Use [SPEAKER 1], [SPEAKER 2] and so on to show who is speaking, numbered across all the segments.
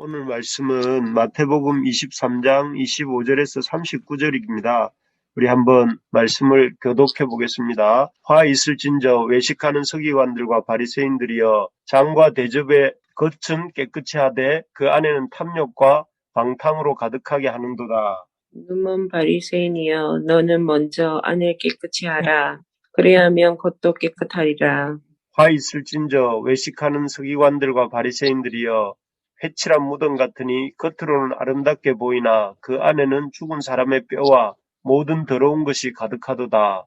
[SPEAKER 1] 오늘 말씀은 마태복음 23장 25절에서 39절입니다. 우리 한번 말씀을 교독해 보겠습니다. 화 있을진저 외식하는 서기관들과 바리새인들이여 장과 대접의 겉은 깨끗이 하되 그 안에는 탐욕과 방탕으로 가득하게 하는도다.
[SPEAKER 2] 눈먼 바리새인이여 너는 먼저 안을 깨끗이 하라. 그래야면 겉도 깨끗하리라.
[SPEAKER 1] 화 있을진저 외식하는 서기관들과 바리새인들이여 회칠한 무덤 같으니 겉으로는 아름답게 보이나 그 안에는 죽은 사람의 뼈와 모든 더러운 것이 가득하도다.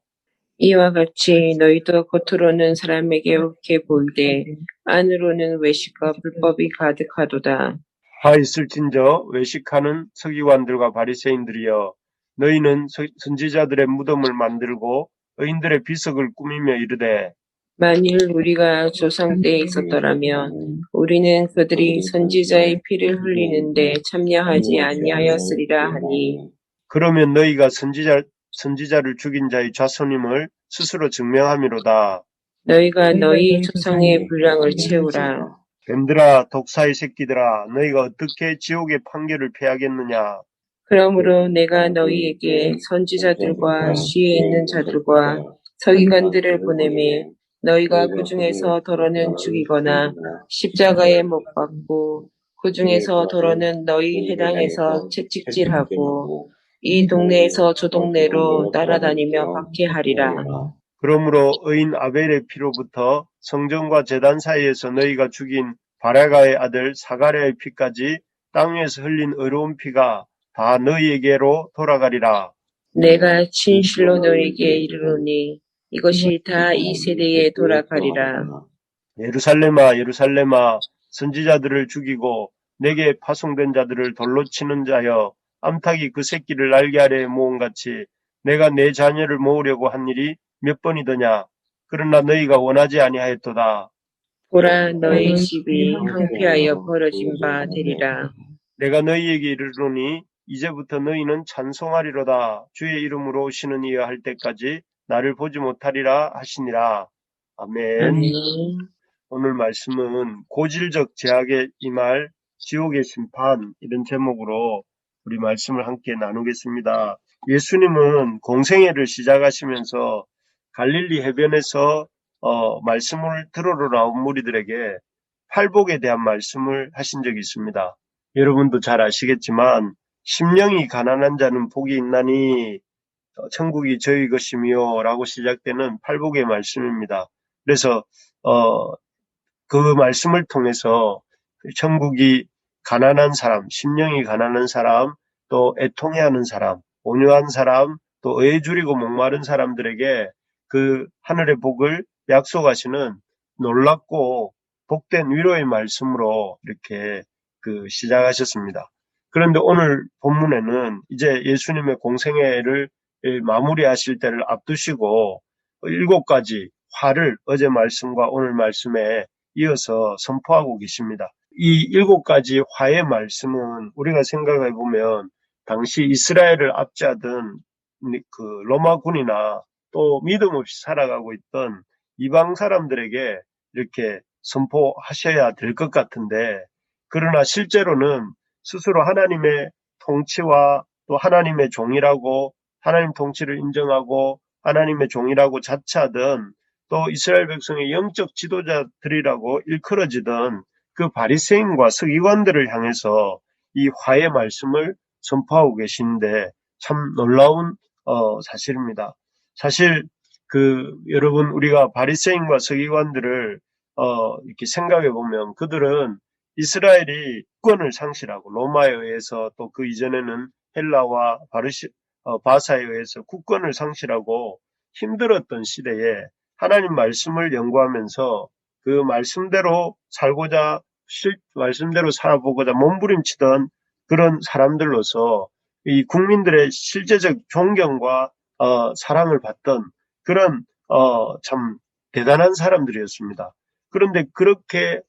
[SPEAKER 2] 이와 같이 너희도 겉으로는 사람에게 옳게 보이되 안으로는 외식과 불법이 가득하도다.
[SPEAKER 1] 화 있을진저 외식하는 서기관들과 바리새인들이여 너희는 선지자들의 무덤을 만들고 의인들의 비석을 꾸미며 이르되
[SPEAKER 2] 만일 우리가 조상 때에 있었더라면 우리는 그들이 선지자의 피를 흘리는데 참여하지 아니하였으리라 하니
[SPEAKER 1] 그러면 너희가 선지자를 죽인 자의 자손임을 스스로 증명함이로다.
[SPEAKER 2] 너희가 너희 조상의 분량을 채우라.
[SPEAKER 1] 뱀들아 독사의 새끼들아 너희가 어떻게 지옥의 판결을 피하겠느냐.
[SPEAKER 2] 그러므로 내가 너희에게 선지자들과 시에 있는 자들과 서기관들을 보내매 너희가 그 중에서 더러는 죽이거나 십자가에 못 박고 그 중에서 더러는 너희 회당에서 채찍질하고 이 동네에서 저 동네로 날아다니며 박해하리라.
[SPEAKER 1] 그러므로 의인 아벨의 피로부터 성전과 제단 사이에서 너희가 죽인 바라가의 아들 사가랴의 피까지 땅 위에서 흘린 의로운 피가 다 너희에게로 돌아가리라.
[SPEAKER 2] 내가 진실로 너희에게 이르노니 이것이 다 이 세대에 돌아가리라.
[SPEAKER 1] 예루살렘아 예루살렘아 선지자들을 죽이고 내게 파송된 자들을 돌로 치는 자여 암탉이 그 새끼를 날개아래에 모음같이 내가 내 자녀를 모으려고 한 일이 몇 번이더냐. 그러나 너희가 원하지 아니하였도다.
[SPEAKER 2] 보라 너희 집이 황폐하여 벌어진 바 되리라.
[SPEAKER 1] 내가 너희에게 이르노니 이제부터 너희는 찬송하리로다. 주의 이름으로 오시는 이여 할 때까지 나를 보지 못하리라 하시니라. 아멘.
[SPEAKER 2] 아멘.
[SPEAKER 1] 오늘 말씀은 고질적 제약에 임할 지옥의 심판 이런 제목으로 우리 말씀을 함께 나누겠습니다. 예수님은 공생애를 시작하시면서 갈릴리 해변에서 말씀을 들으러 나온 무리들에게 팔복에 대한 말씀을 하신 적이 있습니다. 여러분도 잘 아시겠지만 심령이 가난한 자는 복이 있나니 천국이 저희 것이며 라고 시작되는 팔복의 말씀입니다. 그래서 그 말씀을 통해서 천국이 가난한 사람, 심령이 가난한 사람, 또 애통해하는 사람, 온유한 사람, 또 의에 줄이고 목마른 사람들에게 그 하늘의 복을 약속하시는 놀랍고 복된 위로의 말씀으로 이렇게 시작하셨습니다. 그런데 오늘 본문에는 이제 예수님의 공생애를 마무리하실 때를 앞두시고 7가지 화를 어제 말씀과 오늘 말씀에 이어서 선포하고 계십니다. 이 7가지 화의 말씀은 우리가 생각해 보면 당시 이스라엘을 압제하던 그 로마군이나 또 믿음 없이 살아가고 있던 이방 사람들에게 이렇게 선포하셔야 될 것 같은데, 그러나 실제로는 스스로 하나님의 통치와 또 하나님의 종이라고 하나님 통치를 인정하고 하나님의 종이라고 자처하던 또 이스라엘 백성의 영적 지도자들이라고 일컬어지던 그 바리새인과 서기관들을 향해서 이 화의 말씀을 선포하고 계시는데 참 놀라운 사실입니다. 사실 여러분 우리가 바리새인과 서기관들을 이렇게 생각해 보면 그들은 이스라엘이 국권을 상실하고 로마에 의해서 또 그 이전에는 헬라와 바사에 의해서 국권을 상실하고 힘들었던 시대에 하나님 말씀을 연구하면서 그 말씀대로 말씀대로 살아보고자 몸부림치던 그런 사람들로서 이 국민들의 실제적 존경과 사랑을 받던 그런 참 대단한 사람들이었습니다. 그런데 그렇게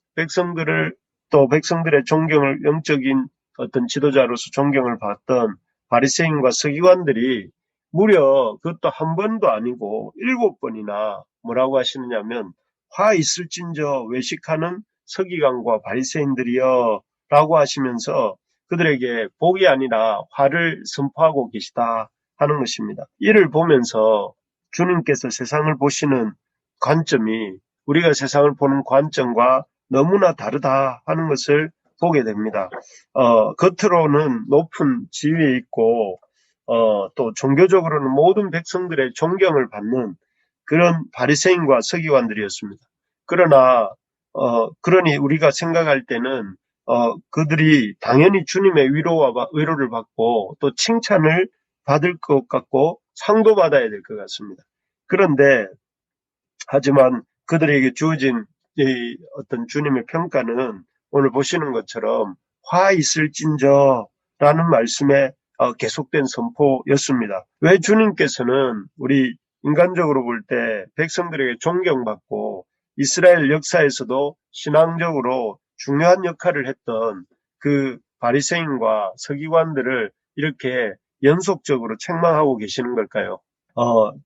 [SPEAKER 1] 또 백성들의 존경을 영적인 어떤 지도자로서 존경을 받던 바리새인과 서기관들이 무려 그것도 한 번도 아니고 7번이나 뭐라고 하시느냐면 화 있을진저 외식하는 서기관과 바리새인들이여 라고 하시면서 그들에게 복이 아니라 화를 선포하고 계시다 하는 것입니다. 이를 보면서 주님께서 세상을 보시는 관점이 우리가 세상을 보는 관점과 너무나 다르다 하는 것을 보게 됩니다. 겉으로는 높은 지위에 있고 또 종교적으로는 모든 백성들의 존경을 받는 그런 바리새인과 서기관들이었습니다. 그러니 우리가 생각할 때는 그들이 당연히 주님의 위로를 받고 또 칭찬을 받을 것 같고 상도 받아야 될 것 같습니다. 그런데 하지만 그들에게 주어진 이 어떤 주님의 평가는 오늘 보시는 것처럼 화 있을진저 라는 말씀에 계속된 선포였습니다. 왜 주님께서는 우리 인간적으로 볼 때 백성들에게 존경받고 이스라엘 역사에서도 신앙적으로 중요한 역할을 했던 그 바리새인과 서기관들을 이렇게 연속적으로 책망하고 계시는 걸까요?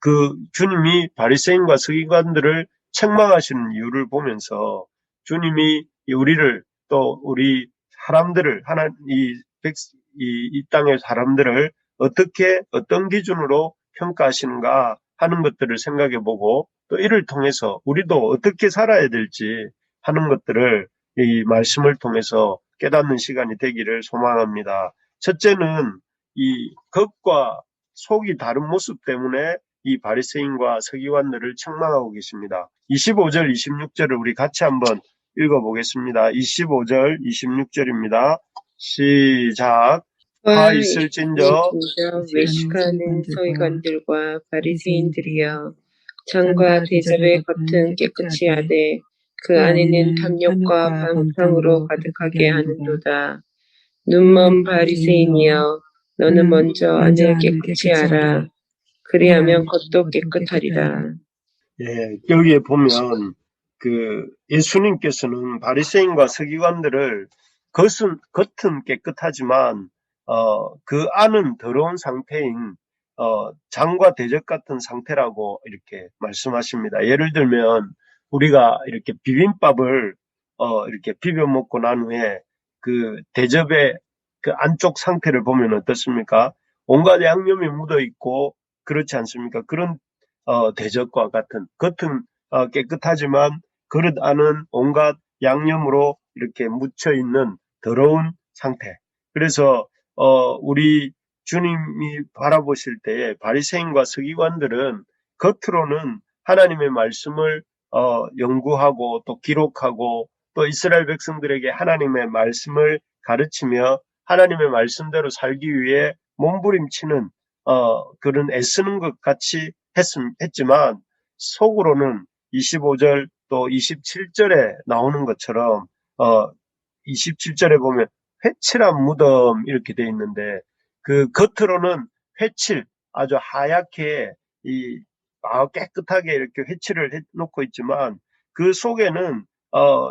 [SPEAKER 1] 그 주님이 바리새인과 서기관들을 책망하시는 이유를 보면서 주님이 우리를 또 우리 사람들을 이 땅의 사람들을 어떻게 어떤 기준으로 평가하시는가 하는 것들을 생각해 보고 또 이를 통해서 우리도 어떻게 살아야 될지 하는 것들을 이 말씀을 통해서 깨닫는 시간이 되기를 소망합니다. 첫째는 이 겉과 속이 다른 모습 때문에 이 바리새인과 서기관들을 책망하고 계십니다. 25절, 26절을 우리 같이 한번 읽어보겠습니다. 25절, 26절입니다. 시작. 화 있을진저
[SPEAKER 2] 외식하는 서기관들과 바리새인들이여, 장과 대접의 겉은 깨끗이 하되 그 안에는 탐욕과 방탕으로 가득하게 하는도다. 눈먼 바리새인이여, 너는 먼저 안을 깨끗이 하라. 그리하면 겉도 깨끗하리라.
[SPEAKER 1] 예, 여기에 보면 예수님께서는 바리새인과 서기관들을 겉은 깨끗하지만 그 안은 더러운 상태인 장과 대접 같은 상태라고 이렇게 말씀하십니다. 예를 들면 우리가 이렇게 비빔밥을 이렇게 비벼 먹고 난 후에 그 대접의 그 안쪽 상태를 보면 어떻습니까? 온갖 양념이 묻어 있고 그렇지 않습니까? 그런 대접과 같은 겉은 깨끗하지만 그릇 안은 온갖 양념으로 이렇게 묻혀 있는 더러운 상태. 그래서 우리 주님이 바라보실 때에 바리새인과 서기관들은 겉으로는 하나님의 말씀을 연구하고 또 기록하고 또 이스라엘 백성들에게 하나님의 말씀을 가르치며 하나님의 말씀대로 살기 위해 몸부림치는 그런 애쓰는 것 같이 했지만 속으로는 25절 또 27절에 나오는 것처럼 27절에 보면 회칠한 무덤 이렇게 돼 있는데 그 겉으로는 회칠 아주 하얗게 깨끗하게 이렇게 회칠을 해놓고 있지만 그 속에는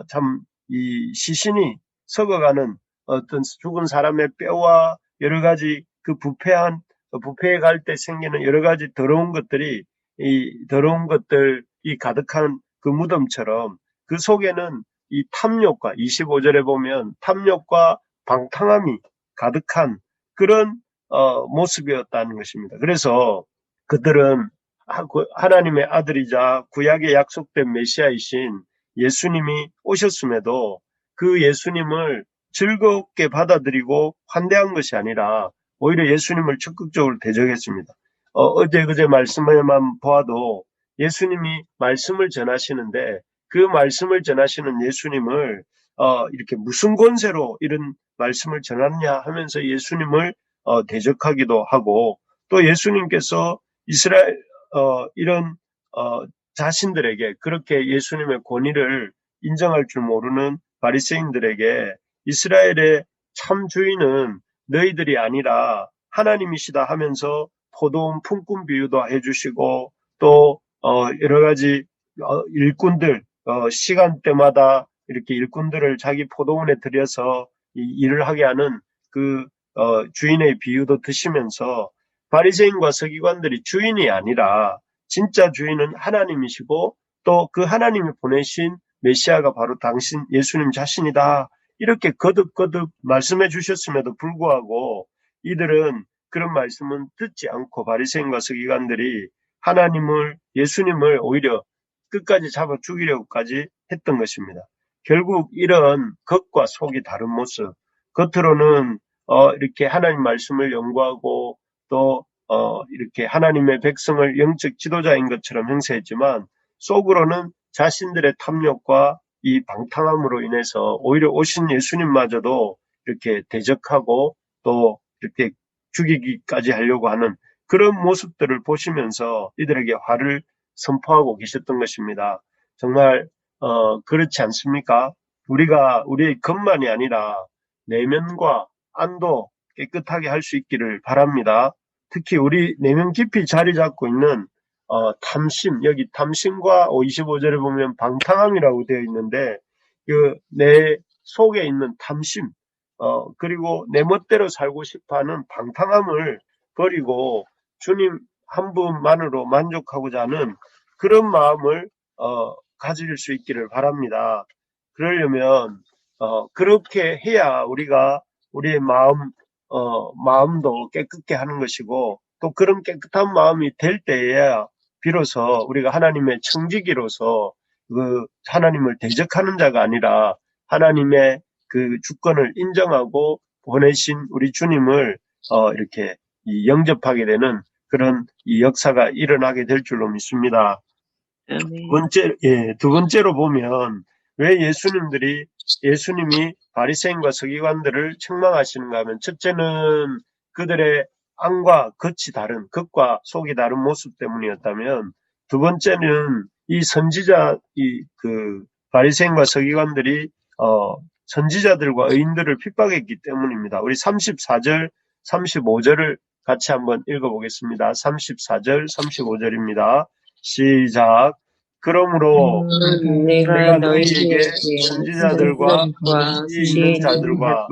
[SPEAKER 1] 참 이 시신이 썩어가는 어떤 죽은 사람의 뼈와 여러 가지 그 부패에 갈 때 생기는 여러 가지 더러운 것들이 가득한 그 무덤처럼 그 속에는 이 탐욕과 25절에 보면 탐욕과 방탕함이 가득한 그런 모습이었다는 것입니다. 그래서 그들은 하나님의 아들이자 구약에 약속된 메시아이신 예수님이 오셨음에도 그 예수님을 즐겁게 받아들이고 환대한 것이 아니라 오히려 예수님을 적극적으로 대적했습니다. 그제 말씀에만 보아도 예수님이 말씀을 전하시는데 그 말씀을 전하시는 예수님을 이렇게 무슨 권세로 이런 말씀을 전하느냐 하면서 예수님을 대적하기도 하고 또 예수님께서 이스라엘 이런 자신들에게 그렇게 예수님의 권위를 인정할 줄 모르는 바리새인들에게 이스라엘의 참 주인은 너희들이 아니라 하나님이시다 하면서 포도원 품꾼 비유도 해주시고 또 여러 가지 일꾼들 시간대마다 이렇게 일꾼들을 자기 포도원에 들여서 일을 하게 하는 그 주인의 비유도 드시면서 바리새인과 서기관들이 주인이 아니라 진짜 주인은 하나님이시고 또 그 하나님이 보내신 메시아가 바로 당신 예수님 자신이다 이렇게 거듭거듭 말씀해 주셨음에도 불구하고 이들은 그런 말씀은 듣지 않고 바리새인과 서기관들이 예수님을 오히려 끝까지 잡아 죽이려고까지 했던 것입니다. 결국 이런 겉과 속이 다른 모습, 겉으로는 이렇게 하나님 말씀을 연구하고 또 이렇게 하나님의 백성을 영적 지도자인 것처럼 행세했지만 속으로는 자신들의 탐욕과 이 방탕함으로 인해서 오히려 오신 예수님마저도 이렇게 대적하고 또 이렇게 죽이기까지 하려고 하는 그런 모습들을 보시면서 이들에게 화를 선포하고 계셨던 것입니다. 정말 그렇지 않습니까? 우리가 우리의 겉만이 아니라 내면과 안도 깨끗하게 할 수 있기를 바랍니다. 특히 우리 내면 깊이 자리 잡고 있는 탐심, 여기 탐심과 25절에 보면 방탕함이라고 되어 있는데 내 속에 있는 탐심, 그리고 내 멋대로 살고 싶어하는 방탕함을 버리고 주님 한 분만으로 만족하고자 하는 그런 마음을 가질 수 있기를 바랍니다. 그러려면 그렇게 해야 우리가 우리의 마음도 깨끗게 하는 것이고 또 그런 깨끗한 마음이 될 때에야 비로소 우리가 하나님의 청지기로서 그 하나님을 대적하는 자가 아니라 하나님의 그 주권을 인정하고 보내신 우리 주님을 이렇게 영접하게 되는 그런 이 역사가 일어나게 될 줄로 믿습니다.
[SPEAKER 2] 아멘.
[SPEAKER 1] 두 번째로 보면 왜 예수님이 바리새인과 서기관들을 책망하시는가 하면 첫째는 그들의 안과 겉이 다른 겉과 속이 다른 모습 때문이었다면 두 번째는 이 바리새인과 서기관들이 선지자들과 의인들을 핍박했기 때문입니다. 우리 34절, 35절을 같이 한번 읽어보겠습니다. 34절, 35절입니다. 시작. 그러므로
[SPEAKER 2] 내가
[SPEAKER 1] 내가 너희에게
[SPEAKER 2] 너희에게
[SPEAKER 1] 선지자들과 지혜 있는 자들과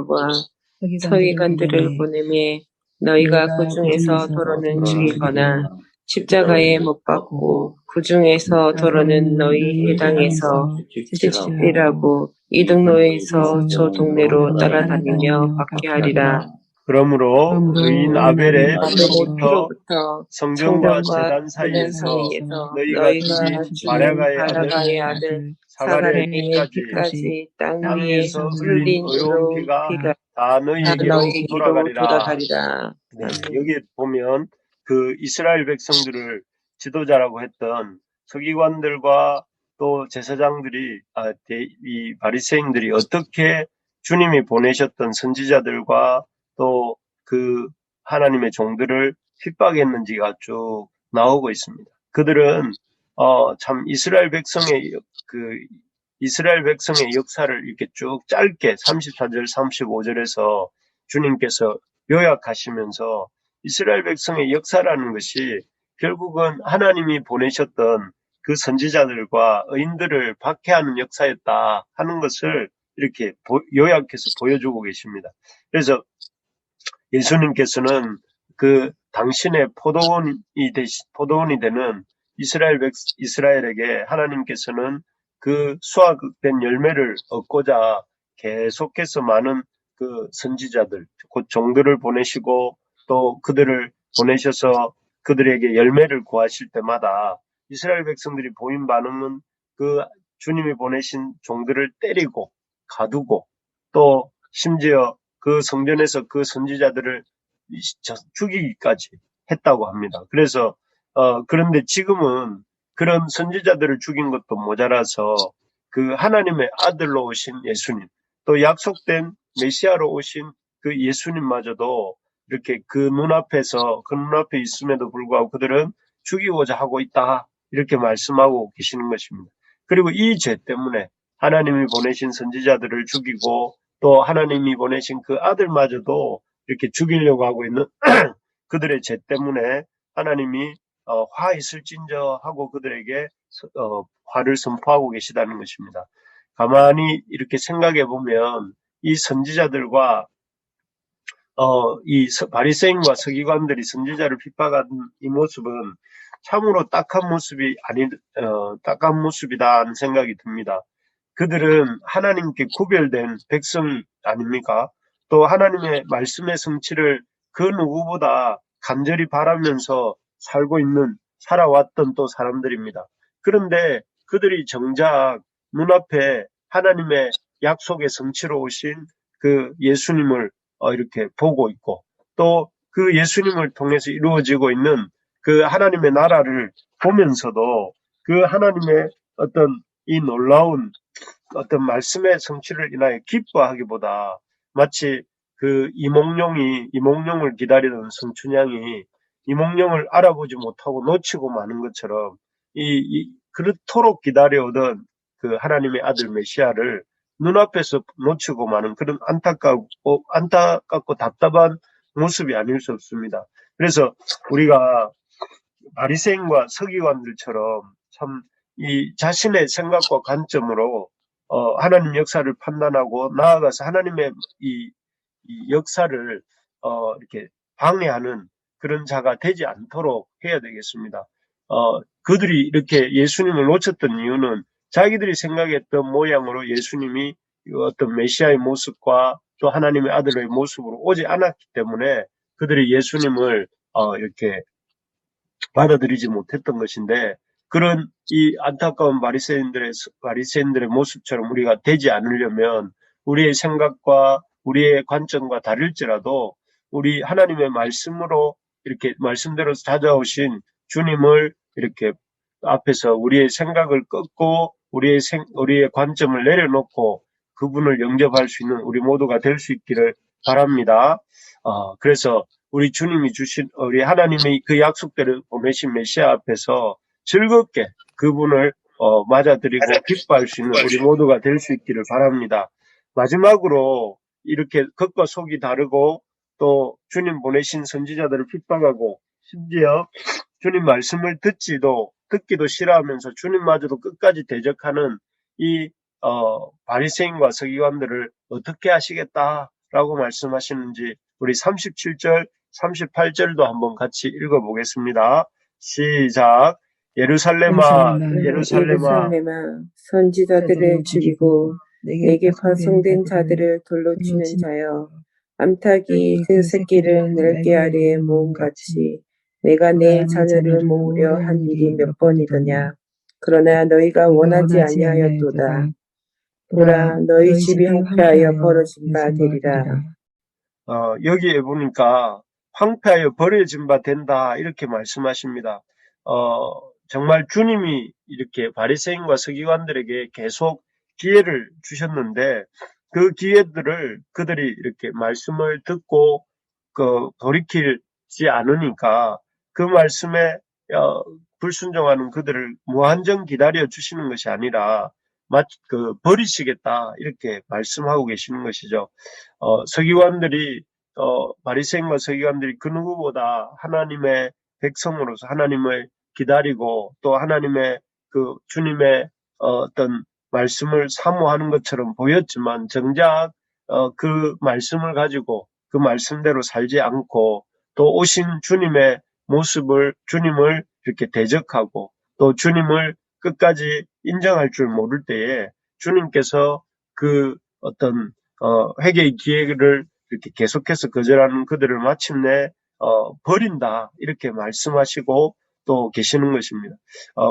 [SPEAKER 2] 서기관들을 보내매 너희가 그 중에서 도로는 죽이거나 십자가에 못 박고 그 중에서 도로는 너희 해당에서 찢으리라고 이등로에서 저 동네로 따라다니며 박해하리라.
[SPEAKER 1] 그러므로 의인 아벨의 피로부터
[SPEAKER 2] 피로부터
[SPEAKER 1] 성전과
[SPEAKER 2] 성전과
[SPEAKER 1] 제단 사이에서 너희가
[SPEAKER 2] 너희가
[SPEAKER 1] 죽인 바라가의 아들
[SPEAKER 2] 아들
[SPEAKER 1] 사가랴의
[SPEAKER 2] 사가랴의
[SPEAKER 1] 피까지
[SPEAKER 2] 피까지 땅 위에
[SPEAKER 1] 땅에서
[SPEAKER 2] 흘린
[SPEAKER 1] 흘린 의로운 피가 다 너희에게로 돌아가리라.
[SPEAKER 2] 돌아가리라.
[SPEAKER 1] 네, 여기에 보면 그 이스라엘 백성들을 지도자라고 했던 서기관들과 또 제사장들이 이 바리새인들이 어떻게 주님이 보내셨던 선지자들과 또 그 하나님의 종들을 핍박했는지가 쭉 나오고 있습니다. 그들은 참 이스라엘 백성의 역사를 이렇게 쭉 짧게 34절, 35절에서 주님께서 요약하시면서 이스라엘 백성의 역사라는 것이 결국은 하나님이 보내셨던 그 선지자들과 의인들을 박해하는 역사였다 하는 것을 이렇게 요약해서 보여주고 계십니다. 그래서 예수님께서는 그 당신의 포도원이 되는 이스라엘에게 하나님께서는 그 수확된 열매를 얻고자 계속해서 많은 그 선지자들, 곧 종들을 보내시고 또 그들을 보내셔서 그들에게 열매를 구하실 때마다 이스라엘 백성들이 보인 반응은 그 주님이 보내신 종들을 때리고 가두고 또 심지어 그 성전에서 그 선지자들을 죽이기까지 했다고 합니다. 그래서 그런데 지금은 그런 선지자들을 죽인 것도 모자라서 그 하나님의 아들로 오신 예수님, 또 약속된 메시아로 오신 그 예수님마저도 이렇게 그 눈앞에 있음에도 불구하고 그들은 죽이고자 하고 있다. 이렇게 말씀하고 계시는 것입니다. 그리고 이 죄 때문에 하나님이 보내신 선지자들을 죽이고 또 하나님이 보내신 그 아들마저도 이렇게 죽이려고 하고 있는 그들의 죄 때문에 하나님이 화 있을진저 하고 그들에게 화를 선포하고 계시다는 것입니다. 가만히 이렇게 생각해 보면 이 선지자들과 이 바리새인과 서기관들이 선지자를 핍박한 이 모습은 참으로 딱한 모습이다 하는 생각이 듭니다. 그들은 하나님께 구별된 백성이 아닙니까? 또 하나님의 말씀의 성취를 그 누구보다 간절히 바라면서 살아왔던 또 사람들입니다. 그런데 그들이 정작 눈앞에 하나님의 약속의 성취로 오신 그 예수님을 이렇게 보고 있고 또 그 예수님을 통해서 이루어지고 있는 그 하나님의 나라를 보면서도 그 하나님의 어떤 이 놀라운 어떤 말씀의 성취를 인하여 기뻐하기보다 마치 그 이몽룡을 기다리던 성춘향이 이몽룡을 알아보지 못하고 놓치고 마는 것처럼 그렇도록 기다려오던 그 하나님의 아들 메시아를 눈앞에서 놓치고 마는 그런 안타깝고 답답한 모습이 아닐 수 없습니다. 그래서 우리가 바리새인과 서기관들처럼 참 이 자신의 생각과 관점으로 하나님 역사를 판단하고 나아가서 하나님의 이 역사를 이렇게 방해하는 그런 자가 되지 않도록 해야 되겠습니다. 그들이 이렇게 예수님을 놓쳤던 이유는 자기들이 생각했던 모양으로 예수님이 어떤 메시아의 모습과 또 하나님의 아들의 모습으로 오지 않았기 때문에 그들이 예수님을 이렇게 받아들이지 못했던 것인데 그런 이 안타까운 바리새인들의 모습처럼 우리가 되지 않으려면 우리의 생각과 우리의 관점과 다를지라도 우리 하나님의 말씀으로 이렇게 말씀대로 찾아오신 주님을 이렇게 앞에서 우리의 생각을 꺾고 우리의 관점을 내려놓고 그분을 영접할 수 있는 우리 모두가 될 수 있기를 바랍니다. 그래서 우리 주님이 주신 우리 하나님의 그 약속대로 보내신 메시아 앞에서 즐겁게 그분을 맞아들이고 기뻐할 수 있는 우리 모두가 될 수 있기를 바랍니다. 마지막으로 이렇게 겉과 속이 다르고 또 주님 보내신 선지자들을 핍박하고 심지어 주님 말씀을 듣기도 싫어하면서 주님마저도 끝까지 대적하는 이 바리새인과 서기관들을 어떻게 하시겠다라고 말씀하시는지 우리 37절, 38절도 한번 같이 읽어보겠습니다. 시작. 예루살렘아, 예루살렘아,
[SPEAKER 2] 예루살렘아, 선지자들을 죽이고 내게 파송된 자들을 돌로 치는 자여, 암탉이 그 새끼를 낼게 아래에 모음같이 내가 내 자녀를 모으려 한 일이 몇 번이더냐. 그러나 너희가 원하지 아니하였도다. 보라, 너희 집이 황폐하여 벌어진 바 되리라.
[SPEAKER 1] 여기에 보니까 황폐하여 버려진 바 된다 이렇게 말씀하십니다. 정말 주님이 이렇게 바리새인과 서기관들에게 계속 기회를 주셨는데 그 기회들을 그들이 이렇게 말씀을 듣고 돌이키지 않으니까 그 말씀에 불순종하는 그들을 무한정 기다려 주시는 것이 아니라 버리시겠다 이렇게 말씀하고 계시는 것이죠. 바리새인과 서기관들이 그 누구보다 하나님의 백성으로서 하나님을 기다리고 또 하나님의 그 주님의 어떤 말씀을 사모하는 것처럼 보였지만 정작 그 말씀을 가지고 그 말씀대로 살지 않고 또 오신 주님을 이렇게 대적하고 또 주님을 끝까지 인정할 줄 모를 때에 주님께서 그 어떤 회개의 기회를 이렇게 계속해서 거절하는 그들을 마침내 버린다 이렇게 말씀하시고 또 계시는 것입니다.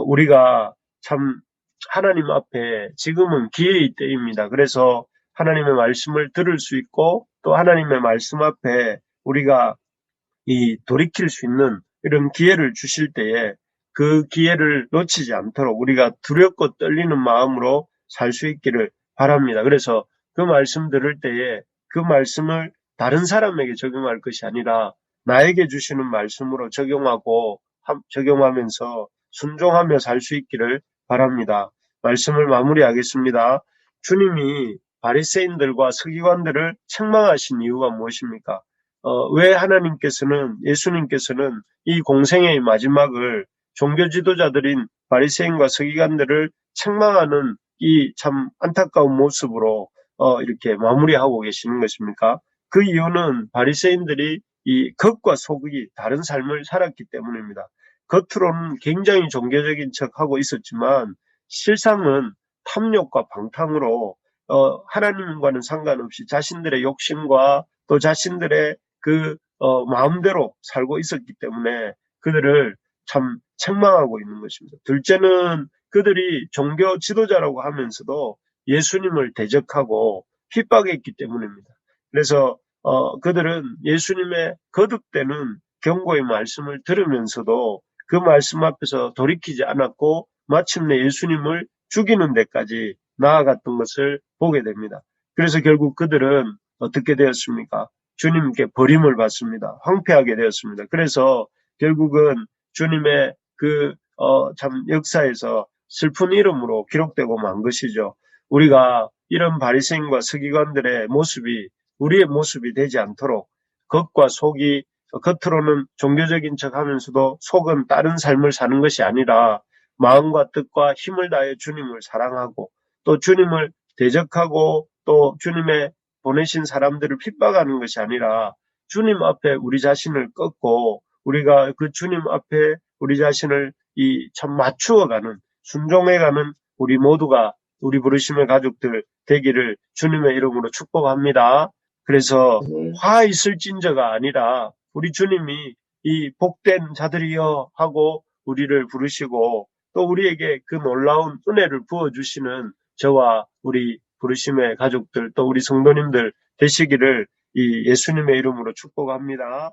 [SPEAKER 1] 우리가 참 하나님 앞에 지금은 기회의 때입니다. 그래서 하나님의 말씀을 들을 수 있고 또 하나님의 말씀 앞에 우리가 돌이킬 수 있는 이런 기회를 주실 때에 그 기회를 놓치지 않도록 우리가 두렵고 떨리는 마음으로 살 수 있기를 바랍니다. 그래서 그 말씀 들을 때에 그 말씀을 다른 사람에게 적용할 것이 아니라 나에게 주시는 말씀으로 적용하면서 순종하며 살 수 있기를 바랍니다. 말씀을 마무리하겠습니다. 주님이 바리새인들과 서기관들을 책망하신 이유가 무엇입니까? 왜 예수님께서는 이 공생의 마지막을 종교 지도자들인 바리새인과 서기관들을 책망하는 이 참 안타까운 모습으로 이렇게 마무리하고 계시는 것입니까? 그 이유는 바리새인들이 이 겉과 속이 다른 삶을 살았기 때문입니다. 겉으로는 굉장히 종교적인 척하고 있었지만 실상은 탐욕과 방탕으로 하나님과는 상관없이 자신들의 욕심과 또 자신들의 그 마음대로 살고 있었기 때문에 그들을 참 책망하고 있는 것입니다. 둘째는 그들이 종교 지도자라고 하면서도 예수님을 대적하고 핍박했기 때문입니다. 그래서 그들은 예수님의 거듭되는 경고의 말씀을 들으면서도 그 말씀 앞에서 돌이키지 않았고 마침내 예수님을 죽이는 데까지 나아갔던 것을 보게 됩니다. 그래서 결국 그들은 어떻게 되었습니까? 주님께 버림을 받습니다. 황폐하게 되었습니다. 그래서 결국은 주님의 참 역사에서 슬픈 이름으로 기록되고 만 것이죠. 우리가 이런 바리새인과 서기관들의 모습이 우리의 모습이 되지 않도록 겉과 속이 겉으로는 종교적인 척 하면서도 속은 다른 삶을 사는 것이 아니라 마음과 뜻과 힘을 다해 주님을 사랑하고 또 주님을 대적하고 또 주님의 보내신 사람들을 핍박하는 것이 아니라 주님 앞에 우리 자신을 꺾고 우리가 그 주님 앞에 우리 자신을 참 맞추어가는 순종해가는 우리 모두가 우리 부르심의 가족들 되기를 주님의 이름으로 축복합니다. 그래서 화 있을진저가 아니라 우리 주님이 이 복된 자들이여 하고 우리를 부르시고 또 우리에게 그 놀라운 은혜를 부어주시는 저와 우리 부르심의 가족들 또 우리 성도님들 되시기를 이 예수님의 이름으로 축복합니다.